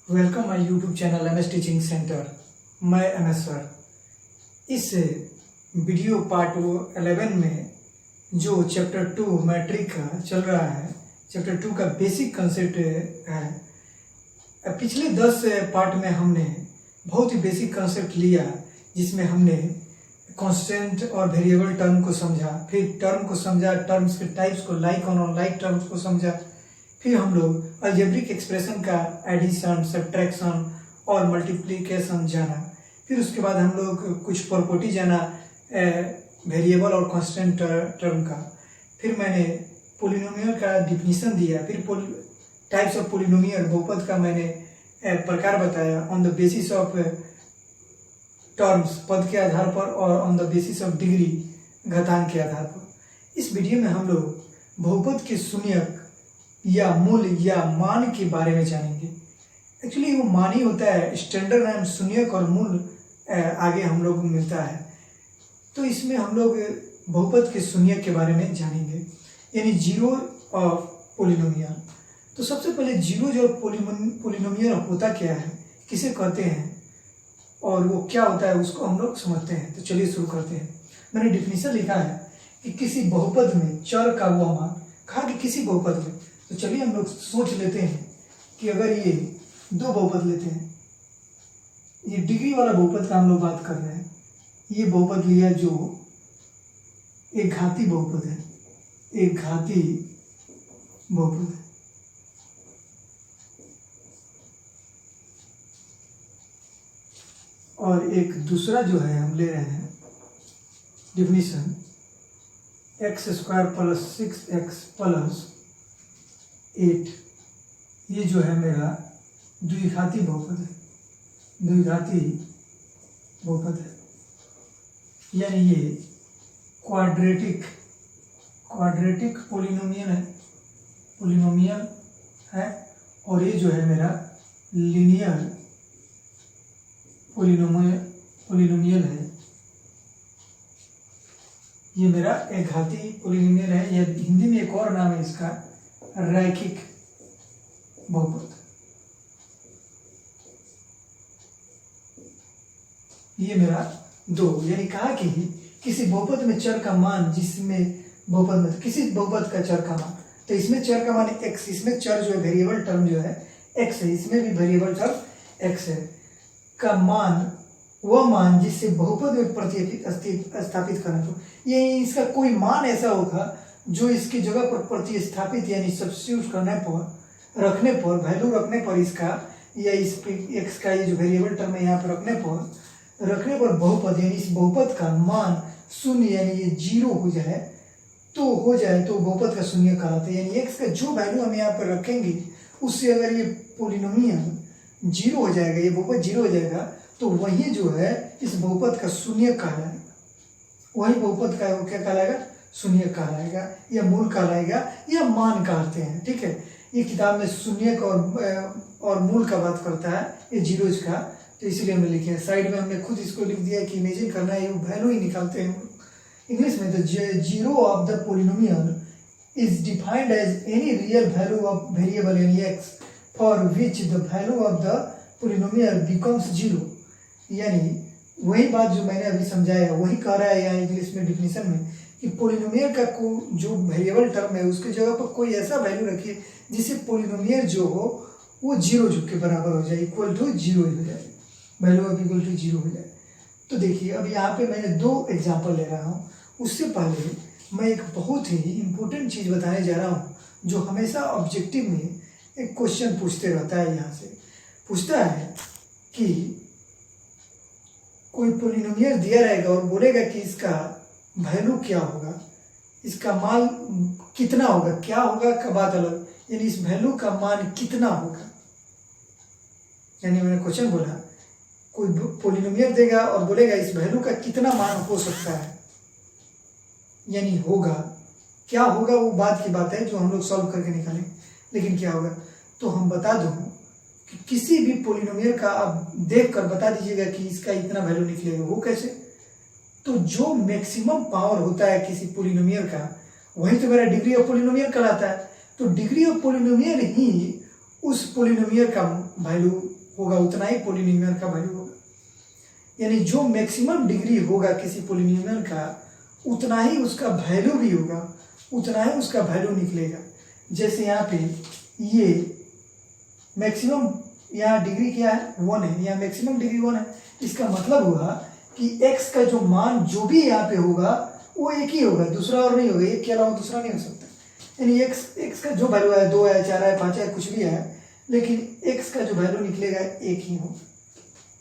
Welcome my YouTube channel MS teaching centre. मैं MS sir. इस video part 11 में जो चैप्टर 2 मैट्रिक का चल रहा है, चैप्टर 2 का बेसिक कंसेप्ट है। पिछले 10 पार्ट में हमने बहुत ही बेसिक कंसेप्ट लिया, जिसमें हमने कांस्टेंट और वेरिएबल टर्म को समझा, फिर टर्म को समझा, टर्म्स के टाइप्स को, लाइक और नॉन लाइक टर्म्स को समझा, फिर हम लोग अलजेब्रिक एक्सप्रेशन का एडिशन, सब्ट्रैक्शन और मल्टीप्लिकेशन जाना। फिर उसके बाद हम लोग कुछ प्रॉपर्टी जाना वेरिएबल और कांस्टेंट टर्म का। फिर मैंने पोलिनोमियल का डिफिनीशन दिया। फिर टाइप्स ऑफ पोलिनोमियल, बहुपद का मैंने प्रकार बताया on the basis of terms, पद के आधार पर, और on the basis of degree, घातांक के आधार पर। इस वीडियो में हम लोग बहुपद के शून्यक या मूल या मान के बारे में जानेंगे। एक्चुअली वो मान ही होता है, स्टैंडर्ड नाम शून्यक और मूल आगे हम लोग को मिलता है। तो इसमें हम लोग बहुपद के शून्यक के बारे में जानेंगे, यानी जीरो ऑफ पोलिनोमियल। तो सबसे पहले जीरो जो पोलिनोमियल होता क्या है, किसे कहते हैं और वो क्या होता है, उसको हम लोग समझते हैं। तो चलिए शुरू करते हैं। मैंने डिफिनीशन लिखा है कि किसी बहुपद में चर का वो मान, कहा कि किसी बहुपद में। तो चलिए हम लोग सोच लेते हैं कि अगर ये दो बहुपद लेते हैं, ये डिग्री वाला बहुपद का हम लोग बात कर रहे हैं। ये बहुपद लिया जो एक घाती बहुपद है, एक घाती बहुपद है। और एक दूसरा जो है हम ले रहे हैं डिफिनीशन, x² + 6x + 8। ये जो है मेरा द्विघाती बहुपद है, द्विघाती बहुपद है, यानी ये क्वाड्रेटिक पोलिनोमियल है। और ये जो है मेरा लीनियर पोलिनोमियल है। ये मेरा एक घाती पोलिनोमियल है, या हिंदी में एक और नाम है इसका, रैखिक बहुपद। ये मेरा दो, यानी कहा कि किसी बहुपद में चर का मान, जिसमें बहुपद में किसी बहुपद का चर का मान, तो इसमें चर का मान x, इसमें चर जो है वेरिएबल टर्म जो है x है, इसमें भी वेरिएबल टर्म x है, का मान, वह मान जिससे बहुपद में प्रतिस्थापित करना। तो ये इसका कोई मान ऐसा होगा जो इसकी जगह पर प्रतिस्थापित, यानी सब्स्टिट्यूट करने पर, रखने पर, वैल्यू रखने पर इसका, या इस x का ये जो वेरिएबल टर्म है यहाँ पर रखने पर बहुपद, यानी इस बहुपद का मान शून्य, यानी ये जीरो हो जाए, तो बहुपद का शून्य कहलाता है। यानी x का जो वैल्यू हम यहाँ पर रखेंगे, उससे अगर ये पोलिनोमियल जीरो हो जाएगा, ये बहुपद जीरो हो जाएगा, तो वही जो है इस बहुपद का शून्य कहलाएगा। वही बहुपद का वो क्या कहलाएगा, शून्य कहलाएगा, या मूल कहलाएगा, या मान कहते हैं। ठीक है, ये किताब में शून्यक और मूल का बात करता है, ये जीरोज का, तो इसलिए हमने लिखे हैं। साइड में हमने खुद इसको लिख दिया कि इमेजिन करना है, वो वैल्यू ही निकालते हैं इंग्लिश में। तो zero of the polynomial is defined as any real value of variable यानी x for which the value of the polynomial becomes zero. यानी वही बात जो मैंने अभी समझाया, वही कह रहा है यहाँ इंग्लिश में डिफिनीशन में, कि पोलिनोमियल का जो वेरिएबल टर्म है, उसकी जगह पर कोई ऐसा वैल्यू रखिए जिससे पोलिनोमियल जो हो वो जीरो के बराबर हो जाए, इक्वल टू जीरो हो जाए, value of equal to zero हो जाए। तो देखिए, अब यहाँ पे मैंने दो एग्जाम्पल ले रहा हूँ। उससे पहले मैं एक बहुत ही इम्पोर्टेंट चीज़ बताने जा रहा हूँ, जो हमेशा ऑब्जेक्टिव में एक क्वेश्चन पूछते रहता है। यहाँ से पूछता है कि कोई पोलिनोमियल दिया रहेगा और बोलेगा कि इसका वैल्यू क्या होगा, इसका मान कितना होगा, क्या होगा का बात अलग, यानी इस वैल्यू का मान कितना होगा। यानी मैंने क्वेश्चन बोला, कोई पोलिनोमियल देगा और बोलेगा इस वैल्यू का कितना मान हो सकता है, यानी होगा, क्या होगा वो बात की बात है जो हम लोग सॉल्व करके निकालें। लेकिन क्या होगा, तो हम बता दूं कि किसी भी पोलिनोमियल का आप देख कर बता दीजिएगा कि इसका इतना वैल्यू निकलेगा। वो कैसे, तो जो मैक्सिमम पावर होता है किसी पोलिनोमियल का, वही तो मेरा डिग्री ऑफ पोलिनोमियल कहलाता है। तो डिग्री ऑफ पोलिनोमियल ही उस पोलिनोमियल का वैल्यू होगा उतना ही पोलिनोमियल का वैल्यू होगा। यानी जो मैक्सिमम डिग्री होगा किसी पोलिनोमियल का उतना ही उसका वैल्यू भी होगा, उतना ही उसका वैल्यू निकलेगा। जैसे यहाँ पे ये मैक्सिमम यहाँ डिग्री क्या है 1 है, यहाँ मैक्सिमम डिग्री 1 है। इसका मतलब हुआ कि x का जो मान जो भी यहाँ पे होगा वो एक ही होगा, दूसरा और नहीं होगा, एक के अलावा दूसरा नहीं हो सकता। यानी x का जो वैल्यू है 2 है 4 है 5 है कुछ भी है, लेकिन x का जो वैल्यू निकलेगा एक ही होगा।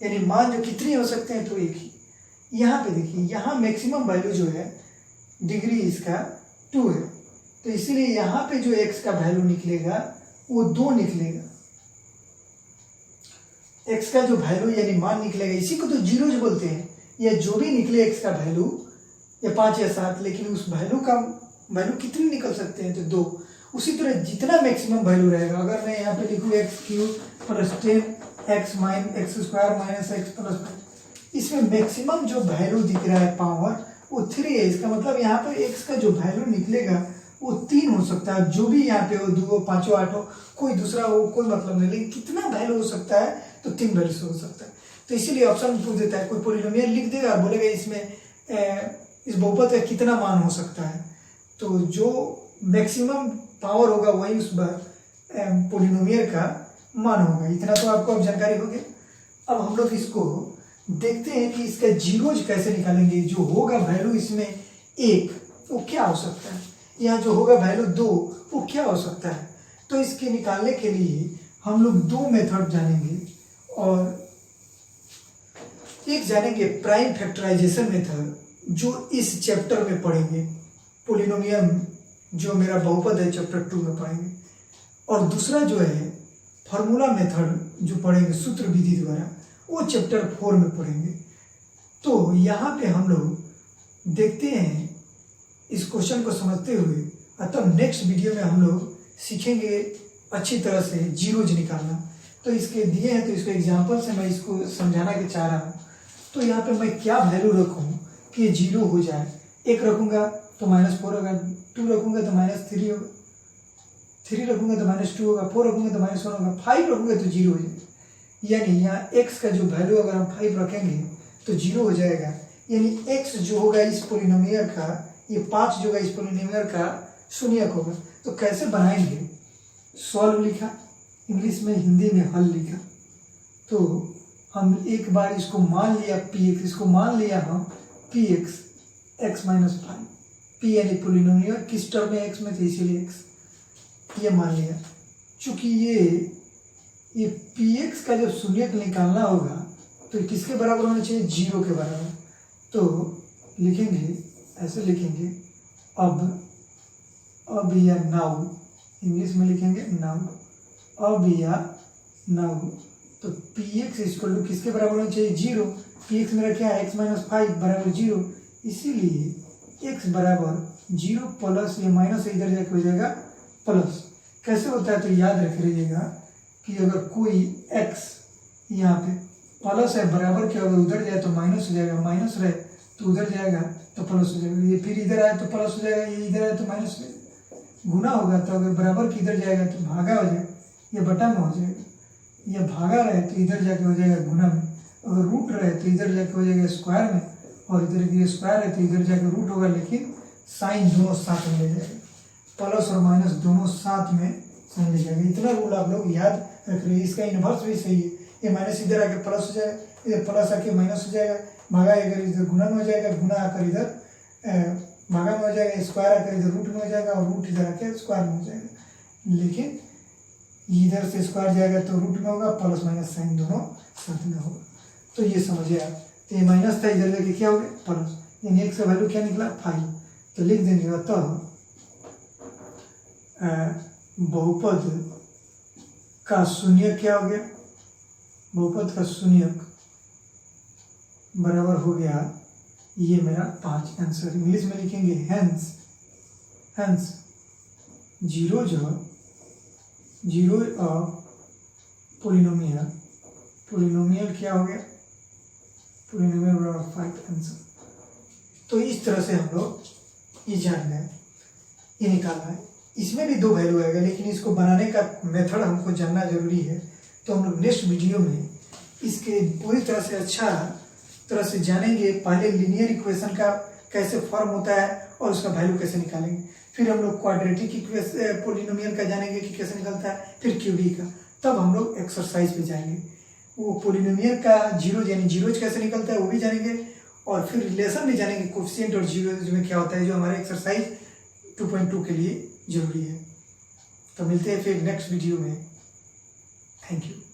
यानी मान जो कितने हो सकते हैं तो एक ही। यहाँ पे देखिए यहाँ मैक्सिमम वैल्यू जो है डिग्री इसका 2 है, तो इसीलिए यहाँ पे जो x का वैल्यू निकलेगा वो 2 निकलेगा। x का जो वैल्यू यानी मान निकलेगा, इसी को तो जीरोज बोलते हैं। या जो भी निकले x का वैल्यू या 5 या 7, लेकिन उस वैल्यू का वैल्यू कितने निकल सकते हैं तो 2। उसी तरह जितना मैक्सिमम वैल्यू रहेगा, अगर मैं यहाँ पे लिखूँ x³ plus 10x square minus x plus 5, इसमें मैक्सिमम जो वैल्यू दिख रहा है पावर वो 3 है। इसका मतलब यहाँ पर x का जो वैल्यू निकलेगा वो 3 हो सकता है। जो भी यहाँ पे हो 2 5 8 हो, कोई दूसरा हो कोई मतलब नहीं, लेकिन कितना वैल्यू हो सकता है तो 3 वैल्यू से हो सकता है। तो इसीलिए ऑप्शन पूछ देता है, कोई पोलिनोमियल लिख देगा और बोलेगा इसमें इस बहुपद का कितना मान हो सकता है, तो जो मैक्सिमम पावर होगा वही उस पोलिनोमियल का मान होगा। इतना तो आपको अब जानकारी हो गया। अब हम लोग इसको देखते हैं कि इसका जीरोज कैसे निकालेंगे। जो होगा वैल्यू इसमें 1 वो क्या हो सकता है, यहाँ जो होगा वैल्यू 2 वो क्या हो सकता है। तो इसके निकालने के लिए हम लोग 2 मेथड जानेंगे, और एक जानेंगे प्राइम फैक्टराइजेशन मेथड जो इस चैप्टर में पढ़ेंगे, पोलिनोमियल जो मेरा बहुपद है चैप्टर 2 में पढ़ेंगे, और दूसरा जो है फार्मूला मेथड जो पढ़ेंगे सूत्र विधि द्वारा, वो चैप्टर 4 में पढ़ेंगे। तो यहाँ पे हम लोग देखते हैं इस क्वेश्चन को समझते हुए, अतः नेक्स्ट वीडियो में हम लोग सीखेंगे अच्छी तरह से जीरोज निकालना। तो इसके दिए हैं तो इसको एग्जाम्पल से मैं इसको समझाना के चाह रहा हूँ। तो यहाँ पे मैं क्या वैल्यू रखूँ कि ये 0 हो जाए। 1 रखूँगा तो -4 होगा, 2 रखूँगा तो -3 होगा, 3 रखूँगा तो -2 होगा, 4 रखूँगा तो -1 होगा, 5 रखूँगा तो 0 हो जाएगा। यानी यहाँ x का जो वैल्यू अगर हम 5 रखेंगे तो 0 हो जाएगा। यानी x जो होगा इस पोलिनोमियल का, ये 5 जो होगा इस पोलिनोमियल का शून्यक होगा। तो कैसे बनाएंगे, सॉल्व लिखा, इंग्लिश में हिंदी में हल लिखा। तो हम एक बार इसको मान लिया px, इसको मान लिया हम px x माइनस 5, p यानी पोलिनोमियल किस टर्म में x में थे इसीलिए x ये मान लिया। चूंकि ये px का जब शून्यक निकालना होगा तो किसके बराबर होना चाहिए, 0 के बराबर। तो लिखेंगे ऐसे लिखेंगे अब या नाउ, इंग्लिश में लिखेंगे नाउ, अब या नाउ। तो px इक्वल टू किसके बराबर होना चाहिए, 0। px मेरा क्या है, x माइनस 5 बराबर 0, इसीलिए x बराबर 0 प्लस ये माइनस इधर जाके हो जाएगा प्लस। कैसे होता है तो याद रख लीजिएगा कि अगर कोई x यहाँ पे प्लस है बराबर के, अगर उधर जाए तो माइनस हो जाएगा, माइनस रहे तो उधर जाएगा तो प्लस हो जाएगा, ये फिर इधर आए तो प्लस हो जाएगा, ये इधर आए तो माइनस हो जाएगा। गुना होगा तो अगर बराबर की इधर जाएगा तो भागा हो जाएगा, ये बटा में हो जाएगा। ये भागा रहे तो इधर जाके हो जाएगा गुना में, अगर रूट रहे तो इधर जाके हो जाएगा स्क्वायर में, और इधर ये स्क्वायर है तो इधर जाके रूट होगा, लेकिन साइन दोनों साथ में ले जाएगा, प्लस और माइनस दोनों साथ में साइन ले जाएगा। इतना रूल आप लोग याद रख रहे हैं। इसका इन्वर्स भी सही है, ये माइनस इधर आके प्लस हो जाएगा, इधर प्लस आके माइनस हो जाएगा, भागा अगर इधर गुना में हो जाएगा, गुना आकर इधर भागा में हो जाएगा, स्क्वायर आकर इधर रूट में हो जाएगा, और रूट इधर आके स्क्वायर में हो जाएगा। लेकिन इधर से स्क्वायर जाएगा तो रूट में होगा, प्लस माइनस साइन दोनों साथ में होगा। तो ये समझिए आप, तो ये माइनस था, इधर जाके क्या हो गया प्लस, यानी x का वैल्यू क्या निकला 5। तो लिख देंगे अतः बहुपद का शून्यक क्या हो गया, बहुपद का शून्यक बराबर हो गया ये मेरा 5 आंसर। इंग्लिश में लिखेंगे हेंस जीरो पोलिनोमियल क्या हो गया, पोलिनोमियल बराबर 5 आंसर। तो इस तरह से हम लोग ये जान गए, ये निकालना है। इसमें भी 2 वैल्यू आएगा, लेकिन इसको बनाने का मेथड हमको जानना जरूरी है। तो हम लोग नेक्स्ट वीडियो में इसके पूरी तरह से अच्छा तरह से जानेंगे। पहले लीनियर इक्वेशन का कैसे फॉर्म होता है और उसका वैल्यू कैसे निकालेंगे, फिर हम लोग क्वाड्रेटिक इक्वेशन पोलिनोमियल का जानेंगे कि कैसे निकलता है, फिर क्यूबी का, तब हम लोग एक्सरसाइज पे जाएंगे। वो पोलिनोमियल का जीरो यानी जीरोज कैसे निकलता है वो भी जानेंगे, और फिर रिलेशन भी जानेंगे कोफिशिएंट और जीरोज में क्या होता है, जो हमारे एक्सरसाइज 2.2 के लिए जरूरी है। तो मिलते हैं फिर नेक्स्ट वीडियो में। Thank you.